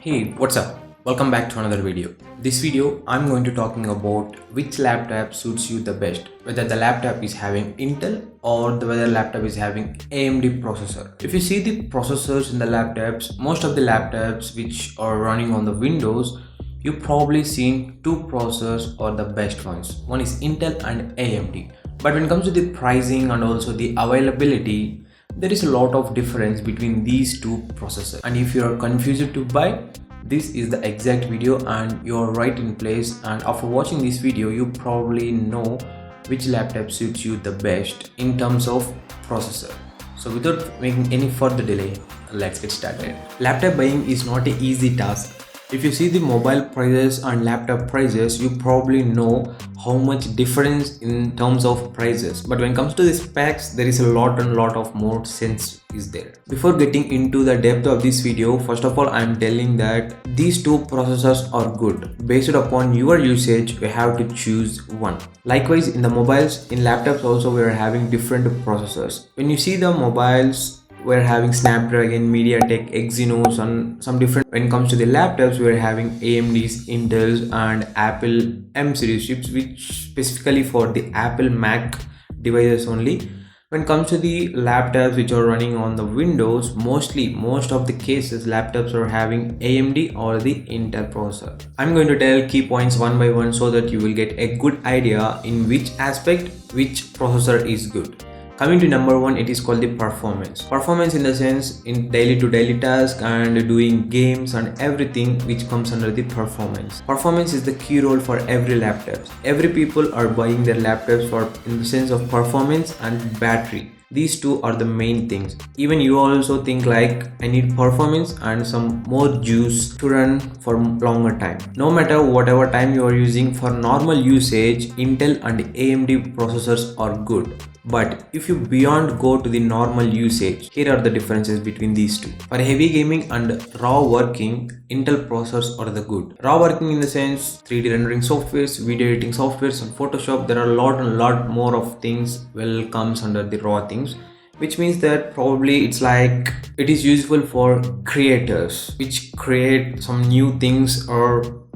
Hey, what's up? Welcome back to another video. This video I'm going to talking about which laptop suits you the best, whether the laptop is having Intel or whether laptop is having AMD processor. If you see the processors in the laptops, most of the laptops which are running on the Windows, you probably seen two processors are the best ones. One is Intel and AMD. But when it comes to the pricing and also the availability, there is a lot of difference between these two processors, and if you are confused to buy, this is the exact video and you're right in place. And after watching this video, you probably know which laptop suits you the best in terms of processor. So without making any further delay, let's get started. Laptop buying is not an easy task. If you see the mobile prices and laptop prices, you probably know how much difference in terms of prices. But when it comes to the specs, there is a lot of more sense is there. Before getting into the depth of this video, first of all, I am telling that these two processors are good. Based upon your usage, you have to choose one. Likewise, in the mobiles, in laptops also, we are having different processors. When you see the mobiles, we're having Snapdragon, MediaTek, Exynos, and some different. When it comes to the laptops, we're having AMD's, Intel's, and Apple M series chips, which specifically for the Apple Mac devices only. When it comes to the laptops which are running on the Windows, most of the cases laptops are having AMD or the Intel processor. I'm going to tell key points one by one so that you will get a good idea in which aspect which processor is good. Coming to number one, it is called the performance. Performance in the sense in daily to daily task and doing games and everything which comes under the performance. Performance is the key role for every laptop. Every people are buying their laptops for in the sense of performance and battery. These two are the main things. Even you also think like I need performance and some more juice to run for longer time. No matter whatever time you are using, for normal usage, Intel and AMD processors are good. But if you beyond go to the normal usage, here are the differences between these two. For heavy gaming and raw working, Intel processors are the good. Raw working in the sense 3D rendering softwares, video editing softwares, and Photoshop, there are a lot more of things will comes under the raw things, which means that probably it's like it is useful for creators which create some new things or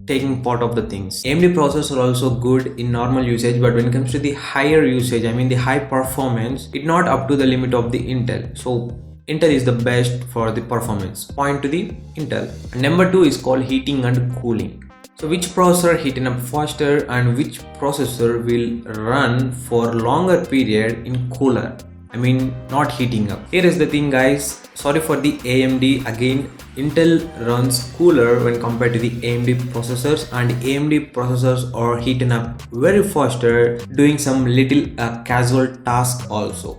taking part of the things. AMD processors are also good in normal usage, but when it comes to the higher usage, I mean the high performance, it's not up to the limit of the Intel. So Intel is the best for the performance. Point to the Intel. And number two is called heating and cooling. So which processor heating up faster and which processor will run for longer period in cooler? I mean not heating up. Here is the thing guys, sorry for the AMD again, Intel runs cooler when compared to the AMD processors, and AMD processors are heating up very faster doing some little casual task also.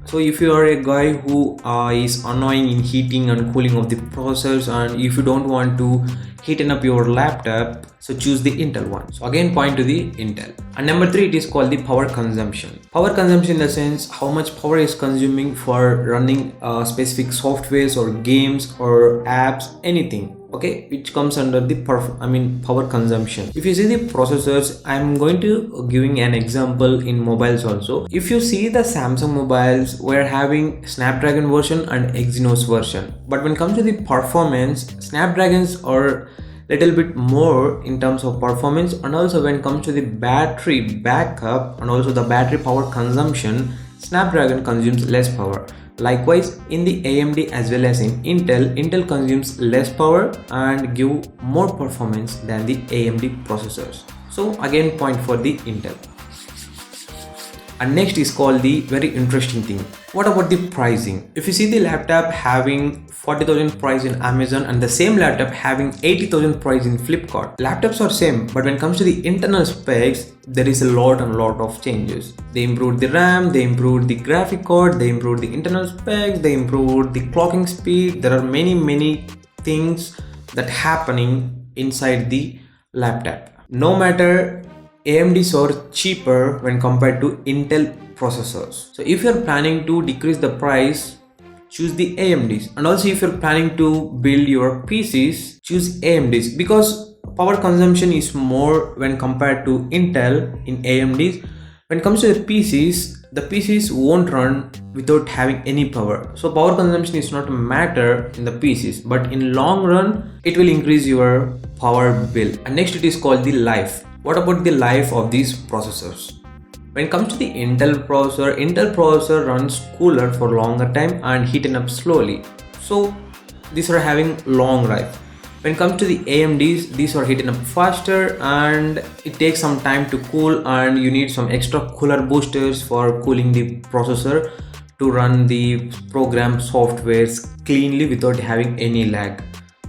So if you are a guy who is annoying in heating and cooling of the processors, and if you don't want to heaten up your laptop, so choose the Intel one. So again point to the Intel. And number three, it is called the power consumption. Power consumption in the sense how much power is consuming for running specific softwares or games or apps, anything. Okay, which comes under the power consumption. If you see the processors, I'm going to giving an example in mobiles also. If you see the Samsung mobiles, we're having Snapdragon version and Exynos version, but when it comes to the performance, Snapdragons are little bit more in terms of performance, and also when it comes to the battery backup and also the battery power consumption, Snapdragon consumes less power. Likewise, in the AMD as well as in Intel consumes less power and give more performance than the AMD processors. So again point for the Intel. And next is called the very interesting thing. What about the pricing? If you see the laptop having 40,000 price in Amazon and the same laptop having 80,000 price in Flipkart, laptops are same, but when it comes to the internal specs, there is a lot of changes. They improved the RAM, they improved the graphic card, they improved the internal specs, they improved the clocking speed. There are many things that happening inside the laptop. No matter, AMDs are cheaper when compared to Intel processors. So if you're planning to decrease the price, choose the AMDs. And also if you're planning to build your PCs, choose AMDs, because power consumption is more when compared to Intel in AMDs. When it comes to the PCs won't run without having any power. So power consumption is not a matter in the PCs, but in long run, it will increase your power bill. And next it is called the life. What about the life of these processors? When it comes to the Intel processor runs cooler for longer time and heating up slowly. So these are having long life. When it comes to the AMDs, these are heating up faster and it takes some time to cool, and you need some extra cooler boosters for cooling the processor to run the program softwares cleanly without having any lag.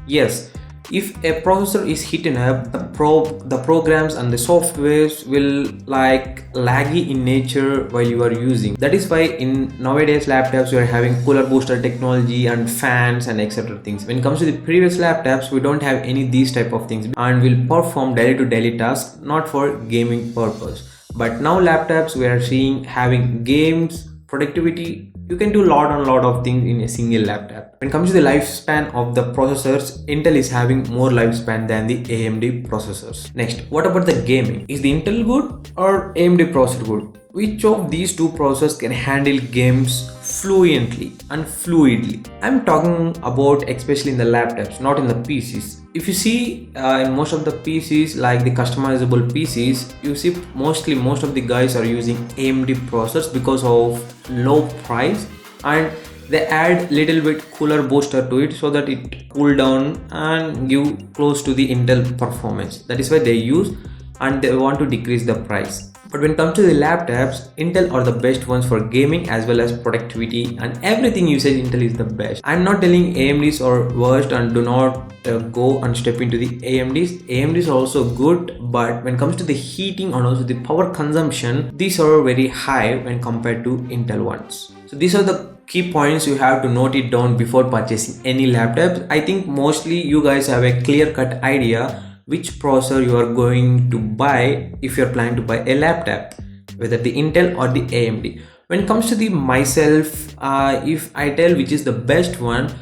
Yes, if a processor is heating up, the programs and the softwares will like laggy in nature while you are using. That is why in nowadays laptops we are having cooler booster technology and fans and etc things. When it comes to the previous laptops, we don't have any these type of things and will perform daily to daily tasks, not for gaming purpose. But now laptops we are seeing having games, productivity. You can do a lot of things in a single laptop. When it comes to the lifespan of the processors, Intel is having more lifespan than the AMD processors. Next, what about the gaming? Is the Intel good or AMD processor good? Which of these two processors can handle games fluently and fluidly? I'm talking about especially in the laptops, not in the PCs. If you see in most of the PCs, like the customizable PCs, you see most of the guys are using AMD processors because of low price, and they add little bit cooler booster to it so that it cool down and give close to the Intel performance. That is why they use, and they want to decrease the price. But when it comes to the laptops, Intel are the best ones for gaming as well as productivity and everything usage. Intel is the best. I'm not telling AMDs are worst and do not go and step into the AMDs. AMDs are also good, but when it comes to the heating and also the power consumption, these are very high when compared to Intel ones. So these are the key points you have to note it down before purchasing any laptop. I think mostly you guys have a clear-cut idea which processor you are going to buy if you're planning to buy a laptop, whether the Intel or the AMD. When it comes to the myself, if I tell which is the best one,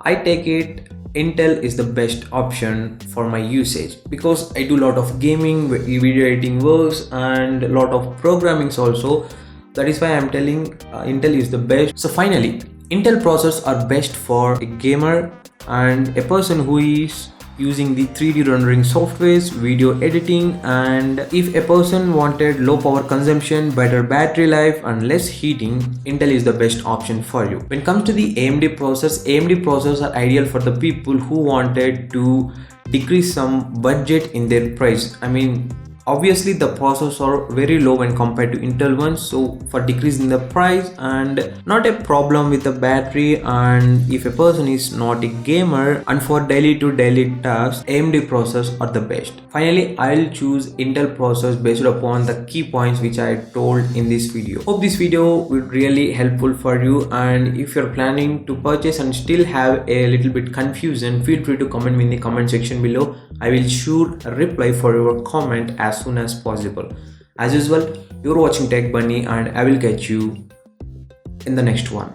I take it Intel is the best option for my usage, because I do a lot of gaming, video editing works and a lot of programmings also. That is why I'm telling Intel is the best. So finally, Intel processors are best for a gamer and a person who is using the 3D rendering softwares, video editing, and if a person wanted low power consumption, better battery life and less heating, Intel is the best option for you. When it comes to the AMD processors are ideal for the people who wanted to decrease some budget in their price. I mean, obviously the processors are very low when compared to Intel ones, so for decreasing the price and not a problem with the battery, and if a person is not a gamer and for daily to daily tasks, AMD processors are the best. Finally, I'll choose Intel processors based upon the key points which I told in this video. Hope this video will really helpful for you, and if you're planning to purchase and still have a little bit confusion, feel free to comment me in the comment section below. I will sure reply for your comment as soon as possible. As usual, you're watching Tech Bunny, and I will catch you in the next one.